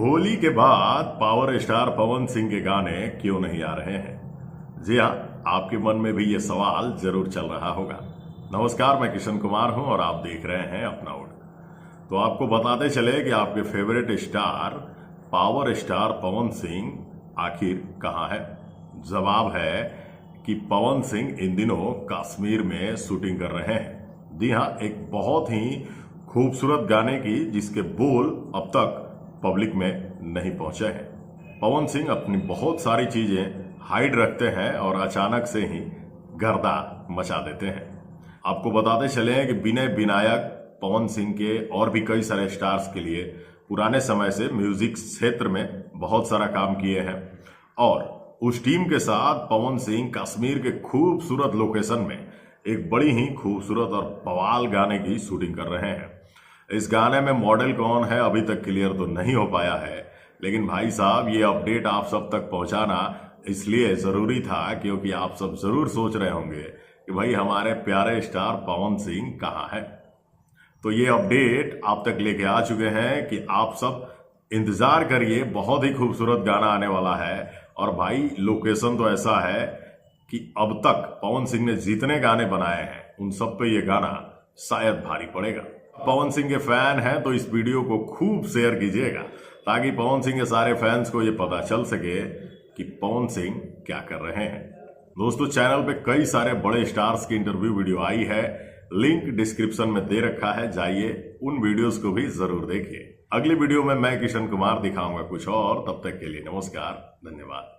होली के बाद power star Pawan Singh के गाने क्यों नहीं आ रहे हैं? जी हाँ, आपके मन में भी ये सवाल जरूर चल रहा होगा। नमस्कार, मैं किशन कुमार हूं और आप देख रहे हैं अपना उड़। तो आपको बताते चले कि आपके favourite star power star Pawan Singh आखिर कहाँ है। जवाब है कि पवन सिंह इन दिनों कश्मीर में शूटिंग कर रहे हैं। जी हाँ, एक बहुत ही खूबसूरत गाने की जिसके बोल अब तक पब्लिक में नहीं पहुंचे हैं। पवन सिंह अपनी बहुत सारी चीजें हाइड रखते हैं और अचानक से ही गर्दा मचा देते हैं। आपको बताते चले हैं कि विनय विनायक पवन सिंह के और भी कई सारे स्टार्स के लिए पुराने समय से म्यूजिक क्षेत्र में बहुत सारा काम किए हैं और उस टीम के साथ पवन सिंह कश्मीर के खूबसूरत लोकेशन में एक बड़ी ही खूबसूरत और बवाल गाने की शूटिंग कर रहे हैं। इस गाने में मॉडल कौन है अभी तक क्लियर तो नहीं हो पाया है, लेकिन भाई साहब ये अपडेट आप सब तक पहुंचाना इसलिए जरूरी था क्योंकि आप सब जरूर सोच रहे होंगे कि भाई हमारे प्यारे स्टार पवन सिंह कहाँ है। तो ये अपडेट आप तक लेके आ चुके हैं कि आप सब इंतजार करिए, बहुत ही खूबसूरत गाना आने वाला है। और भाई लोकेशन तो ऐसा है कि अब तक पवन सिंह ने जितने गाने बनाए हैं उन सब पे ये गाना शायद भारी पड़ेगा। पवन सिंह के फैन हैं तो इस वीडियो को खूब शेयर कीजिएगा ताकि पवन सिंह के सारे फैंस को ये पता चल सके कि पवन सिंह क्या कर रहे हैं। दोस्तों, चैनल पे कई सारे बड़े स्टार्स की इंटरव्यू वीडियो आई है, लिंक डिस्क्रिप्शन में दे रखा है, जाइए उन वीडियोस को भी जरूर देखिए। अगली वीडियो में मैं किशन कुमार दिखाऊंगा कुछ और। तब तक के लिए नमस्कार, धन्यवाद।